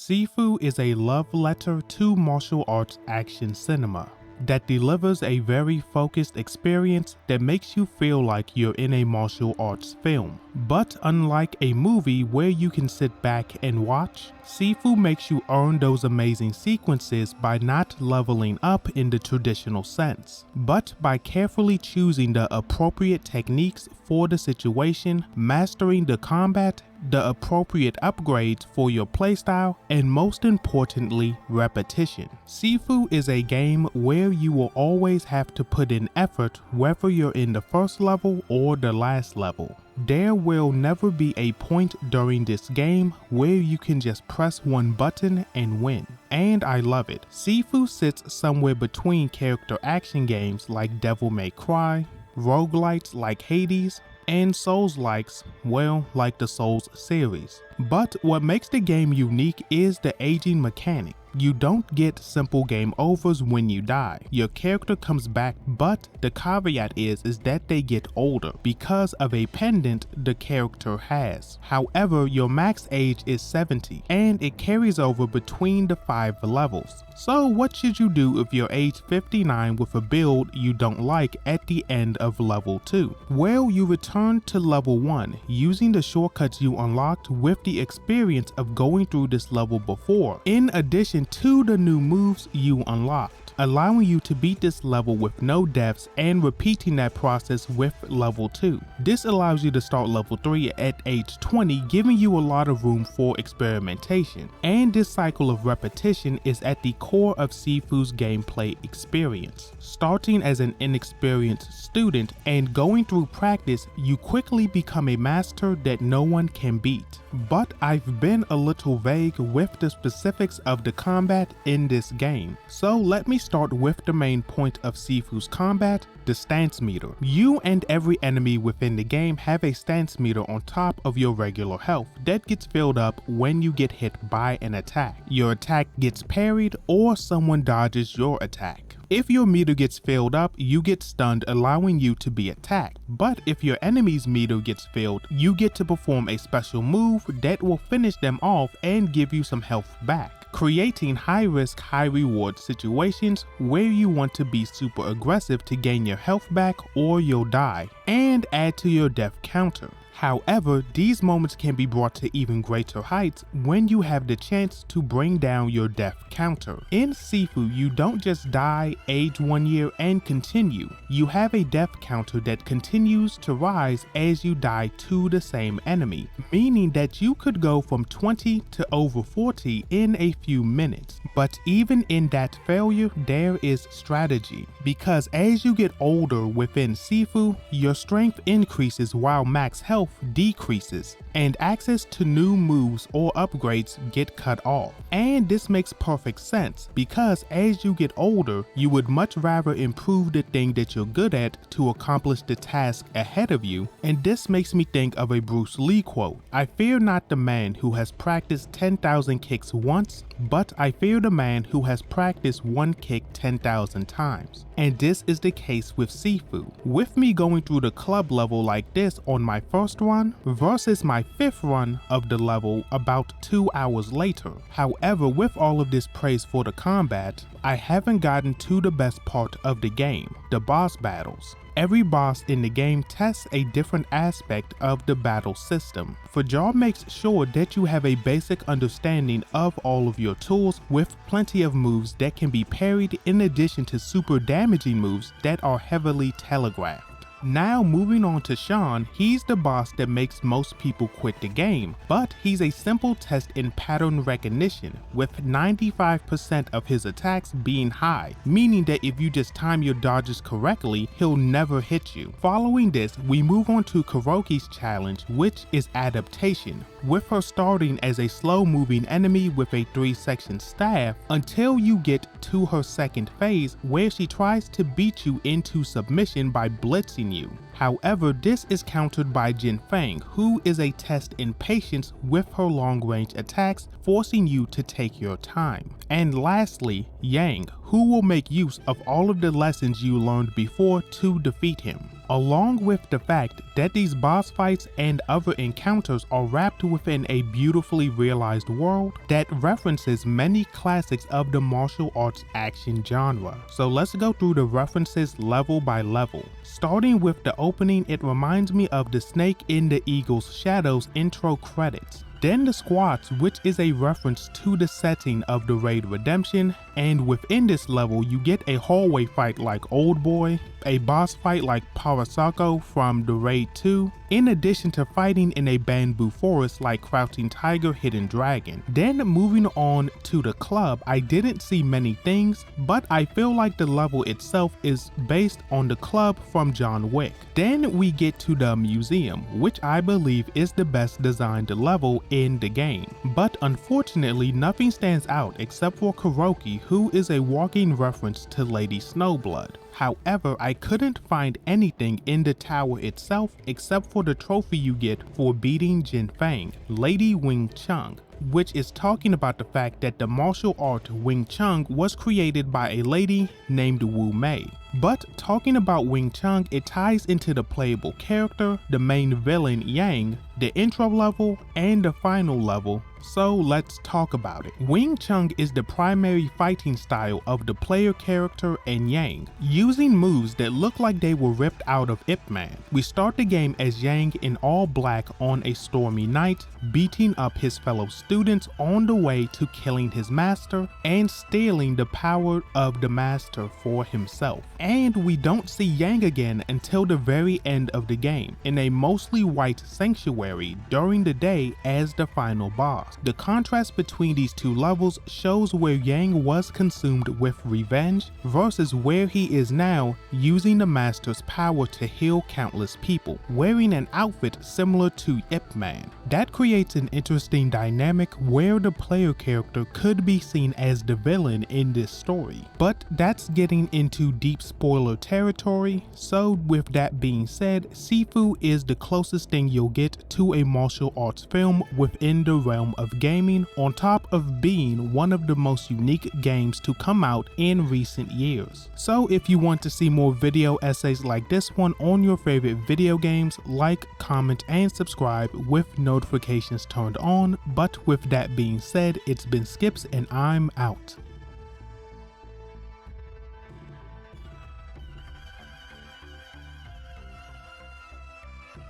Sifu is a love letter to martial arts action cinema that delivers a very focused experience that makes you feel like you're in a martial arts film. But unlike a movie where you can sit back and watch, Sifu makes you earn those amazing sequences by not leveling up in the traditional sense, but by carefully choosing the appropriate techniques for the situation, mastering the combat, the appropriate upgrades for your playstyle, and most importantly, repetition. Sifu is a game where you will always have to put in effort whether you're in the first level or the last level. There will never be a point during this game where you can just press one button and win. And I love it. Sifu sits somewhere between character action games like Devil May Cry, roguelites like Hades, and Souls-likes, well, like the Souls series. But what makes the game unique is the aging mechanic. You don't get simple game overs when you die. Your character comes back, but the caveat is that they get older because of a pendant the character has. However, your max age is 70 and it carries over between the 5 levels. So what should you do if you're age 59 with a build you don't like at the end of level 2? Well, you return to level 1 using the shortcuts you unlocked with the experience of going through this level before, in addition to the new moves you unlocked, allowing you to beat this level with no deaths and repeating that process with level 2. This allows you to start level 3 at age 20, giving you a lot of room for experimentation. And this cycle of repetition is at the core of Sifu's gameplay experience. Starting as an inexperienced student and going through practice, you quickly become a master that no one can beat. But I've been a little vague with the specifics of the combat in this game, so let me start with the main point of Sifu's combat, the stance meter. You and every enemy within the game have a stance meter on top of your regular health that gets filled up when you get hit by an attack. Your attack gets parried or someone dodges your attack. If your meter gets filled up, you get stunned, allowing you to be attacked. But if your enemy's meter gets filled, you get to perform a special move that will finish them off and give you some health back, creating high-risk, high-reward situations where you want to be super aggressive to gain your health back or you'll die, and add to your death counter. However, these moments can be brought to even greater heights when you have the chance to bring down your death counter. In Sifu, you don't just die, age 1 year, and continue. You have a death counter that continues to rise as you die to the same enemy, meaning that you could go from 20 to over 40 in a few minutes. But even in that failure, there is strategy, because as you get older within Sifu, your strength increases while max health decreases, and access to new moves or upgrades get cut off. And this makes perfect sense, because as you get older, you would much rather improve the thing that you're good at to accomplish the task ahead of you, and this makes me think of a Bruce Lee quote: "I fear not the man who has practiced 10,000 kicks once, but I fear the man who has practiced one kick 10,000 times." And this is the case with Sifu. With me going through the club level like this on my first run versus my 5th run of the level about 2 hours later. However, with all of this praise for the combat, I haven't gotten to the best part of the game, the boss battles. Every boss in the game tests a different aspect of the battle system. Fajar makes sure that you have a basic understanding of all of your tools, with plenty of moves that can be parried in addition to super damaging moves that are heavily telegraphed. Now moving on to Sean, he's the boss that makes most people quit the game, but he's a simple test in pattern recognition, with 95% of his attacks being high, meaning that if you just time your dodges correctly, he'll never hit you. Following this, we move on to Kuroki's challenge, which is adaptation, with her starting as a slow-moving enemy with a 3-section staff until you get to her second phase, where she tries to beat you into submission by blitzing you. However, this is countered by Jin Fang, who is a test in patience with her long-range attacks, forcing you to take your time. And lastly, Yang, who will make use of all of the lessons you learned before to defeat him. along with the fact that these boss fights and other encounters are wrapped within a beautifully realized world that references many classics of the martial arts action genre. So let's go through the references level by level. Starting with the opening, it reminds me of the Snake in the Eagle's Shadows intro credits. Then the squats, which is a reference to the setting of the Raid Redemption, and within this level you get a hallway fight like Old Boy, a boss fight like Parasako from the Raid 2, in addition to fighting in a bamboo forest like Crouching Tiger, Hidden Dragon. Then moving on to the club, I didn't see many things, but I feel like the level itself is based on the club from John Wick. Then we get to the museum, which I believe is the best designed level in the game. But unfortunately, nothing stands out except for Kuroki, who is a walking reference to Lady Snowblood. However, I couldn't find anything in the tower itself except for the trophy you get for beating Jin Fang, Lady Wing Chun, which is talking about the fact that the martial art Wing Chun was created by a lady named Wu Mei. But talking about Wing Chun, it ties into the playable character, the main villain Yang, the intro level, and the final level. So let's talk about it. Wing Chun is the primary fighting style of the player character and Yang, using moves that look like they were ripped out of Ip Man. We start the game as Yang in all black on a stormy night, beating up his fellow students on the way to killing his master and stealing the power of the master for himself. And we don't see Yang again until the very end of the game, in a mostly white sanctuary during the day as the final boss. The contrast between these two levels shows where Yang was consumed with revenge versus where he is now, using the master's power to heal countless people, wearing an outfit similar to Ip Man. That creates an interesting dynamic where the player character could be seen as the villain in this story. But that's getting into deep spoiler territory, so with that being said, Sifu is the closest thing you'll get to a martial arts film within the realm of gaming, on top of being one of the most unique games to come out in recent years. So if you want to see more video essays like this one on your favorite video games, like, comment, and subscribe with notifications turned on. But with that being said, it's been Skipx and I'm out.